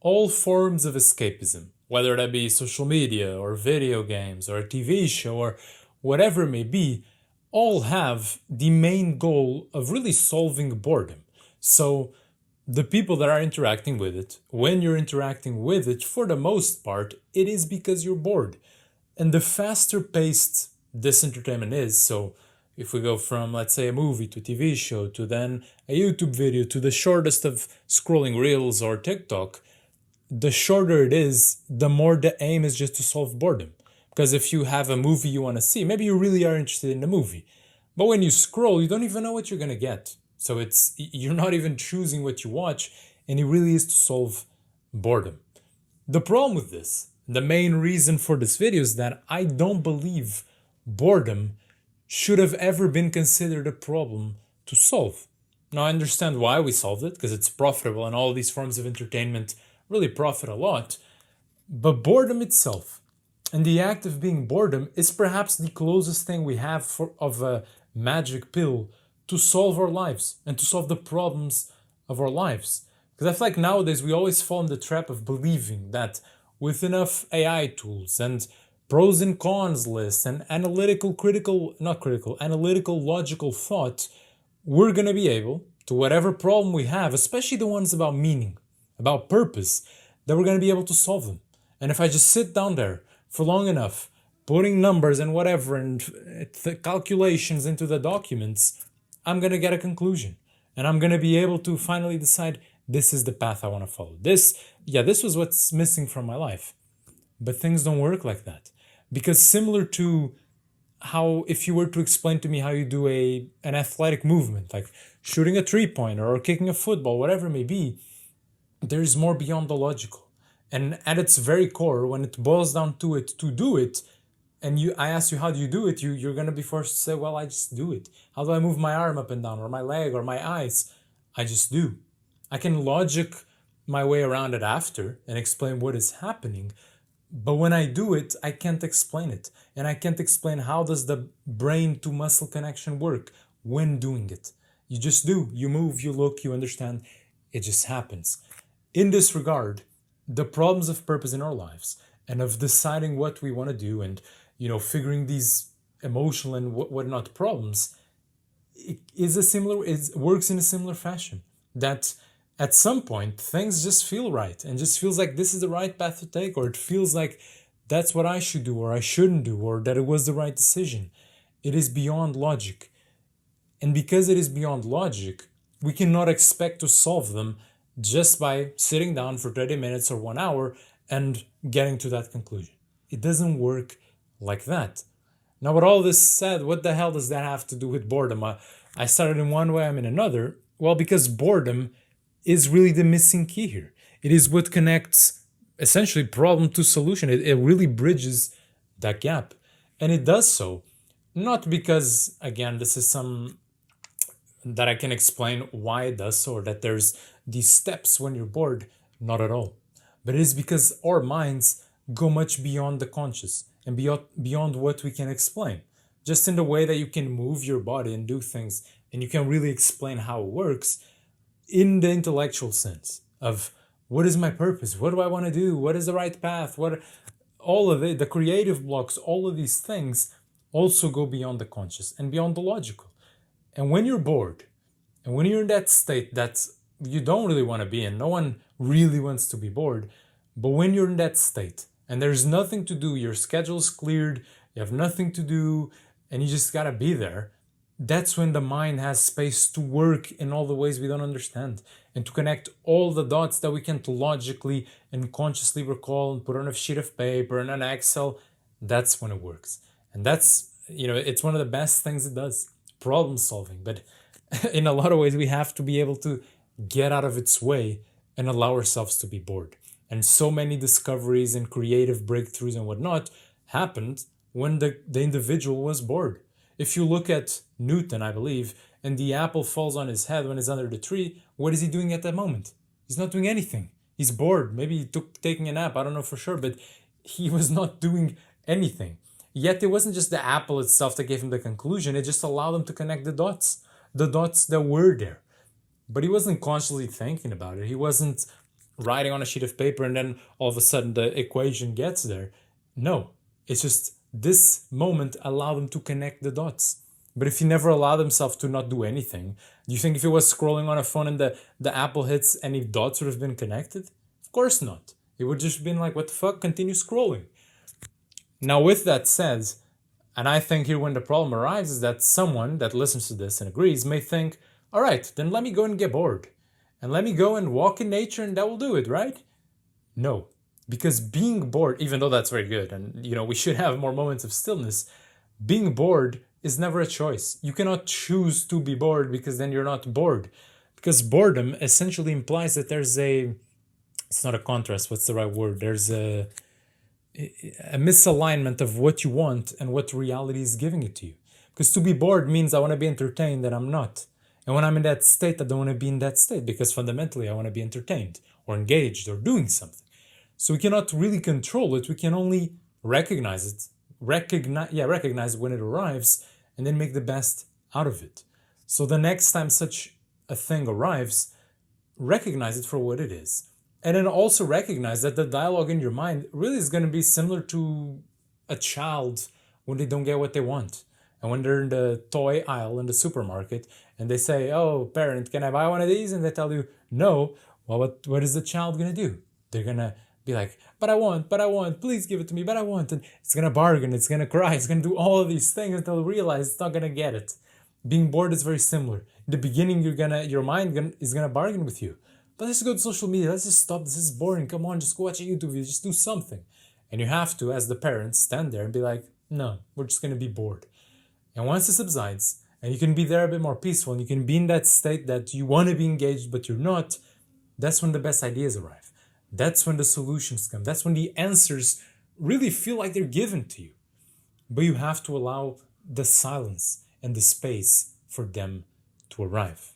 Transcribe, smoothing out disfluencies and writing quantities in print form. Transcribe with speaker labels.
Speaker 1: all forms of escapism, whether that be social media or video games or a TV show or whatever it may be, all have the main goal of really solving boredom. So the people that are interacting with it, when you're interacting with it, for the most part, it is because you're bored. And the faster paced this entertainment is, so if we go from, let's say, a movie to a TV show to then a YouTube video to the shortest of scrolling reels or TikTok, the shorter it is, the more the aim is just to solve boredom. Because if you have a movie you want to see, maybe you really are interested in the movie. But when you scroll, you don't even know what you're going to get. So you're not even choosing what you watch, and it really is to solve boredom. The problem with this, the main reason for this video is that I don't believe boredom should have ever been considered a problem to solve. Now I understand why we solved it, because it's profitable and all these forms of entertainment really profit a lot. But boredom itself, and the act of being boredom, is perhaps the closest thing we have of a magic pill to solve our lives and to solve the problems of our lives. Because I feel like nowadays we always fall in the trap of believing that with enough AI tools and pros and cons lists and analytical logical thought, we're going to be able to whatever problem we have, especially the ones about meaning, about purpose, that we're going to be able to solve them. And if I just sit down there for long enough, putting numbers and whatever and calculations into the documents, I'm going to get a conclusion. And I'm going to be able to finally decide this is the path I want to follow. This was what's missing from my life. But things don't work like that. Because similar to how if you were to explain to me how you do an athletic movement, like shooting a three-pointer or kicking a football, whatever it may be, there's more beyond the logical. And at its very core, when it boils down to it, to do it, and I ask you how do you do it, you're going to be forced to say, well, I just do it. How do I move my arm up and down, or my leg, or my eyes? I just do. I can logic my way around it after and explain what is happening, but when I do it, I can't explain it. And I can't explain how does the brain to muscle connection work when doing it. You just do. You move, you look, you understand. It just happens. In this regard, the problems of purpose in our lives and of deciding what we want to do and figuring these emotional and whatnot problems works in a similar fashion. That at some point things just feel right and just feels like this is the right path to take, or it feels like that's what I should do or I shouldn't do, or that it was the right decision. It is beyond logic. And because it is beyond logic, we cannot expect to solve them just by sitting down for 30 minutes or 1 hour and getting to that conclusion. It doesn't work like that. Now, with all this said, what the hell does that have to do with boredom? I started in one way, I'm in another. Well, because boredom is really the missing key here. It is what connects essentially problem to solution. It really bridges that gap. And it does so not because, again, this is some that I can explain why it does so, or that there's these steps when you're bored. Not at all. But it is because our minds go much beyond the conscious and beyond what we can explain. Just in the way that you can move your body and do things, and you can really explain how it works in the intellectual sense of what is my purpose? What do I want to do? What is the right path? All of it, the creative blocks, all of these things also go beyond the conscious and beyond the logical. And when you're bored, and when you're in that state that you don't really want to be in, no one really wants to be bored, but when you're in that state and there's nothing to do, your schedule's cleared, you have nothing to do, and you just gotta be there, that's when the mind has space to work in all the ways we don't understand and to connect all the dots that we can't logically and consciously recall and put on a sheet of paper and an Excel. That's when it works. And that's, it's one of the best things it does. Problem solving. But in a lot of ways, we have to be able to get out of its way and allow ourselves to be bored. And so many discoveries and creative breakthroughs and whatnot happened when the individual was bored. If you look at Newton, I believe, and the apple falls on his head when he's under the tree, what is he doing at that moment? He's not doing anything. He's bored. Maybe he taking a nap. I don't know for sure, but he was not doing anything. Yet it wasn't just the apple itself that gave him the conclusion. It just allowed him to connect the dots that were there. But he wasn't consciously thinking about it. He wasn't writing on a sheet of paper and then all of a sudden the equation gets there. No, it's just this moment allowed them to connect the dots. But if he never allowed himself to not do anything, do you think if he was scrolling on a phone and the apple hits, any dots would have been connected? Of course not. It would just been like, what the fuck, continue scrolling. Now, with that said, and I think here when the problem arises is that someone that listens to this and agrees may think, all right, then let me go and get bored. And let me go and walk in nature and that will do it, right? No. Because being bored, even though that's very good, and we should have more moments of stillness, being bored is never a choice. You cannot choose to be bored because then you're not bored. Because boredom essentially implies that there's it's not a contrast, what's the right word? There's a misalignment of what you want and what reality is giving it to you. Because to be bored means I want to be entertained and I'm not. And when I'm in that state, I don't want to be in that state because fundamentally I want to be entertained or engaged or doing something. So we cannot really control it. We can only recognize it, recognize when it arrives and then make the best out of it. So the next time such a thing arrives, recognize it for what it is. And then also recognize that the dialogue in your mind really is going to be similar to a child when they don't get what they want. And when they're in the toy aisle in the supermarket and they say, oh, parent, can I buy one of these? And they tell you, no. Well, what is the child going to do? They're going to be like, but I want, please give it to me, but I want. And it's going to bargain, it's going to cry, it's going to do all of these things until it realizes it's not going to get it. Being bored is very similar. In the beginning, your mind is going to bargain with you. But let's go to social media. Let's just stop. This is boring. Come on, just go watch a YouTube video. Just do something. And you have to, as the parents, stand there and be like, no, we're just going to be bored. And once it subsides, and you can be there a bit more peaceful, and you can be in that state that you want to be engaged, but you're not, that's when the best ideas arrive. That's when the solutions come. That's when the answers really feel like they're given to you. But you have to allow the silence and the space for them to arrive.